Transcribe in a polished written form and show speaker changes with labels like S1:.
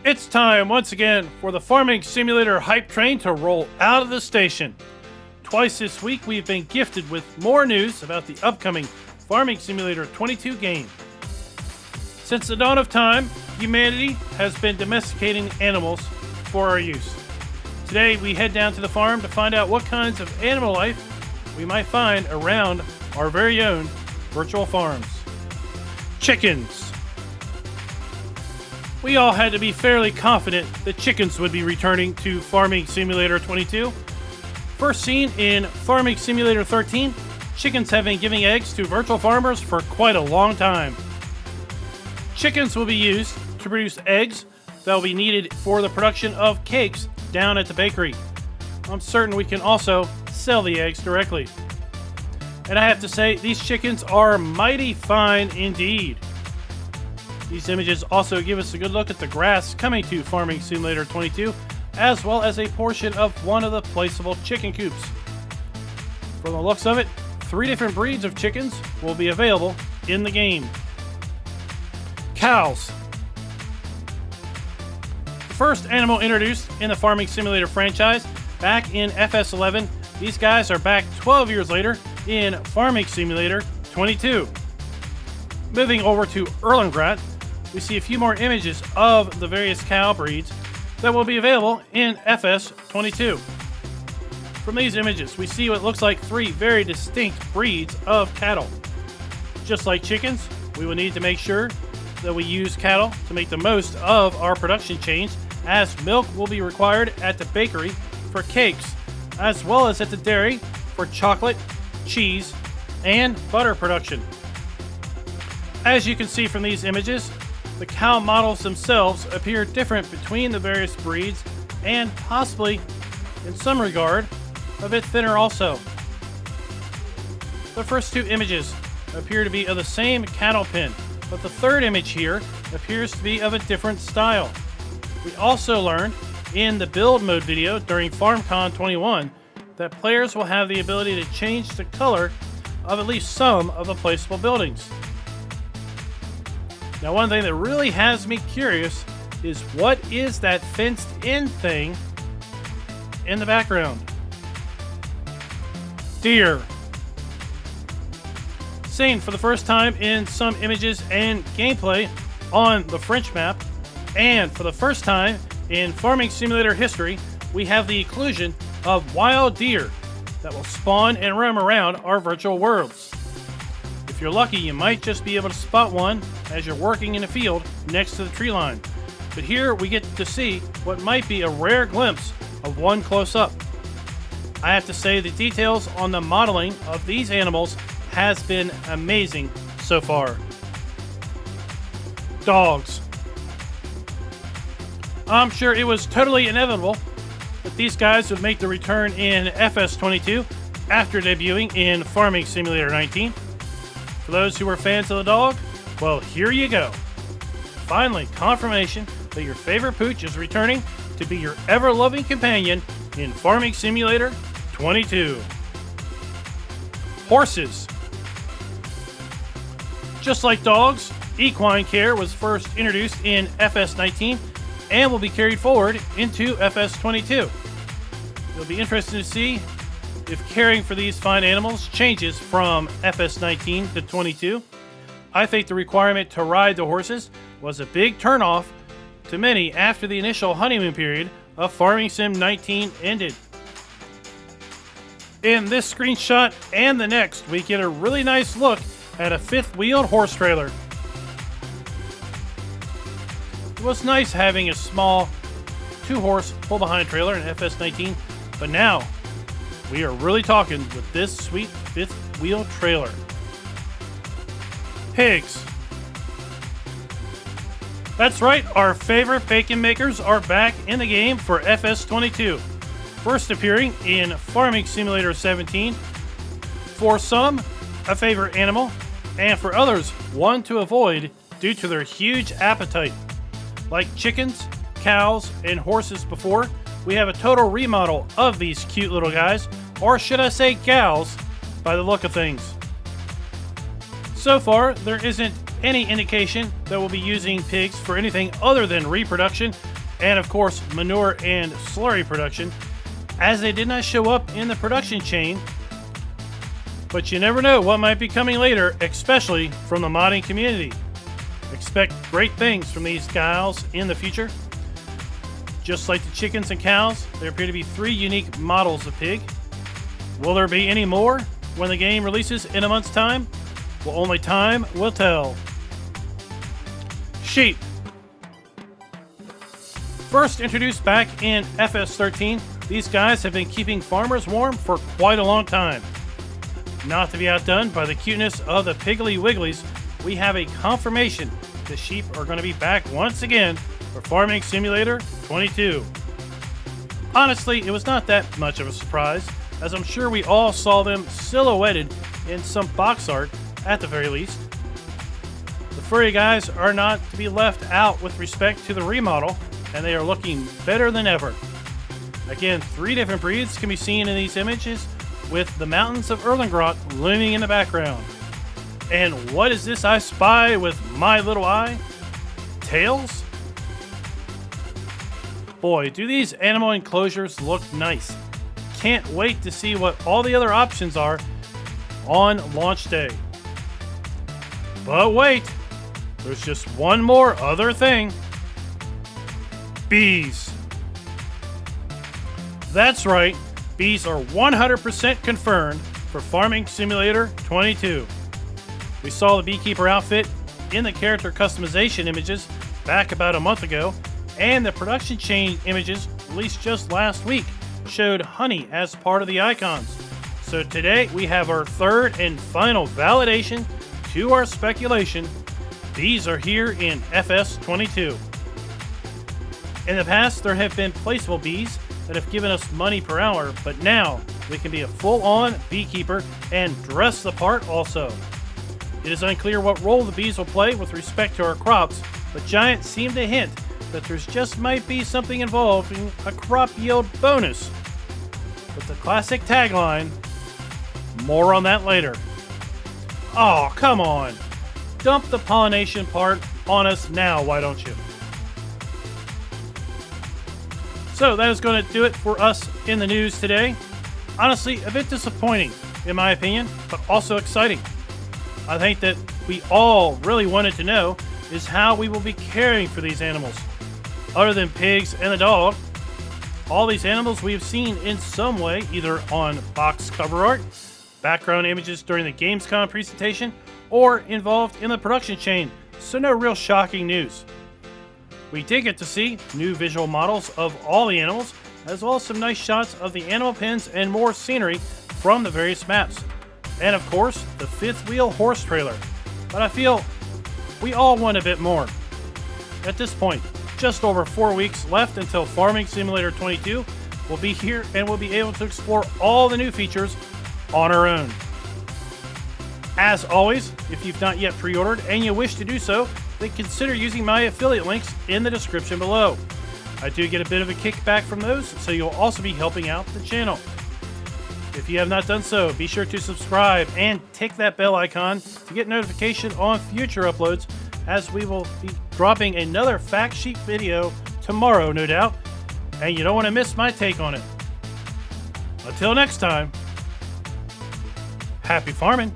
S1: It's time once again for the Farming Simulator hype train to roll out of the station. Twice this week we've been gifted with more news about the upcoming Farming Simulator 22 game. Since the dawn of time, humanity has been domesticating animals for our use. Today we head down to the farm to find out what kinds of animal life we might find around our very own virtual farms. Chickens. We all had to be fairly confident that chickens would be returning to Farming Simulator 22. First seen in Farming Simulator 13, chickens have been giving eggs to virtual farmers for quite a long time. Chickens will be used to produce eggs that will be needed for the production of cakes down at the bakery. I'm certain we can also sell the eggs directly. And I have to say, these chickens are mighty fine indeed. These images also give us a good look at the grass coming to Farming Simulator 22, as well as a portion of one of the placeable chicken coops. From the looks of it, 3 different breeds of chickens will be available in the game. Cows. The first animal introduced in the Farming Simulator franchise back in FS11, these guys are back 12 years later in Farming Simulator 22. Moving over to Erlengrad, we see a few more images of the various cow breeds that will be available in FS22. From these images, we see what looks like 3 very distinct breeds of cattle. Just like chickens, we will need to make sure that we use cattle to make the most of our production chains, as milk will be required at the bakery for cakes, as well as at the dairy for chocolate, cheese, and butter production. As you can see from these images, the cow models themselves appear different between the various breeds and possibly, in some regard, a bit thinner also. The first 2 images appear to be of the same cattle pen, but the third image here appears to be of a different style. We also learned in the build mode video during FarmCon 21 that players will have the ability to change the color of at least some of the placeable buildings. Now, one thing that really has me curious is what is that fenced-in thing in the background? Deer. Seen for the first time in some images and gameplay on the French map, and for the first time in Farming Simulator history, we have the inclusion of wild deer that will spawn and roam around our virtual worlds. If you're lucky, you might just be able to spot one as you're working in a field next to the tree line. But here we get to see what might be a rare glimpse of one close up. I have to say the details on the modeling of these animals has been amazing so far. Dogs. I'm sure it was totally inevitable that these guys would make the return in FS22 after debuting in Farming Simulator 19. For those who were fans of the dog, well, here you go. Finally, confirmation that your favorite pooch is returning to be your ever-loving companion in Farming Simulator 22. Horses. Just like dogs, equine care was first introduced in FS19 and will be carried forward into FS22. It'll be interesting to see if caring for these fine animals changes from FS19 to 22. I think the requirement to ride the horses was a big turnoff to many after the initial honeymoon period of Farming Sim 19 ended. In this screenshot and the next, we get a really nice look at a 5th-wheeled horse trailer. It was nice having a small 2-horse pull-behind trailer in FS19, but now we are really talking with this sweet 5th-wheel trailer. Pigs. That's right, our favorite bacon makers are back in the game for FS22. First appearing in Farming Simulator 17. For some, a favorite animal, and for others, one to avoid due to their huge appetite. Like chickens, cows, and horses before, we have a total remodel of these cute little guys, or should I say gals, by the look of things. So far, there isn't any indication that we'll be using pigs for anything other than reproduction, and of course manure and slurry production, as they did not show up in the production chain. But you never know what might be coming later, especially from the modding community. Expect great things from these cows in the future. Just like the chickens and cows, there appear to be 3 unique models of pig. Will there be any more when the game releases in a month's time? Well, only time will tell. Sheep. First introduced back in FS13, these guys have been keeping farmers warm for quite a long time. Not to be outdone by the cuteness of the Piggly Wigglies, we have a confirmation the sheep are going to be back once again for Farming Simulator 22. Honestly, it was not that much of a surprise, as I'm sure we all saw them silhouetted in some box art at the very least. The furry guys are not to be left out with respect to the remodel, and they are looking better than ever. Again, 3 different breeds can be seen in these images, with the mountains of Erlengrot looming in the background. And what is this I spy with my little eye? Tails? Boy, do these animal enclosures look nice. Can't wait to see what all the other options are on launch day. But wait, there's just one more other thing. Bees. That's right, bees are 100% confirmed for Farming Simulator 22. We saw the beekeeper outfit in the character customization images back about a month ago, and the production chain images released just last week showed honey as part of the icons. So today we have our 3rd and final validation to our speculation. Bees are here in FS22. In the past, there have been placeable bees that have given us money per hour, but now we can be a full-on beekeeper and dress the part also. It is unclear what role the bees will play with respect to our crops, but Giant seemed to hint that there's just might be something involving a crop yield bonus. With the classic tagline, more on that later. Oh, come on. Dump the pollination part on us now, why don't you? So that is going to do it for us in the news today. Honestly, a bit disappointing in my opinion, but also exciting. I think that we all really wanted to know is how we will be caring for these animals. Other than pigs and the dog, all these animals we have seen in some way, either on box cover art, background images during the Gamescom presentation, or involved in the production chain, so no real shocking news. We did get to see new visual models of all the animals, as well as some nice shots of the animal pens and more scenery from the various maps. And of course, the 5th wheel horse trailer. But I feel we all want a bit more. At this point, just over 4 weeks left until Farming Simulator 22 will be here, and we'll be able to explore all the new features on our own. As always, if you've not yet pre-ordered and you wish to do so, then consider using my affiliate links in the description below. I do get a bit of a kickback from those, so you'll also be helping out the channel. If you have not done so, be sure to subscribe and tick that bell icon to get notification on future uploads, as we will be dropping another fact sheet video tomorrow, no doubt, and you don't want to miss my take on it. Until next time, happy farming!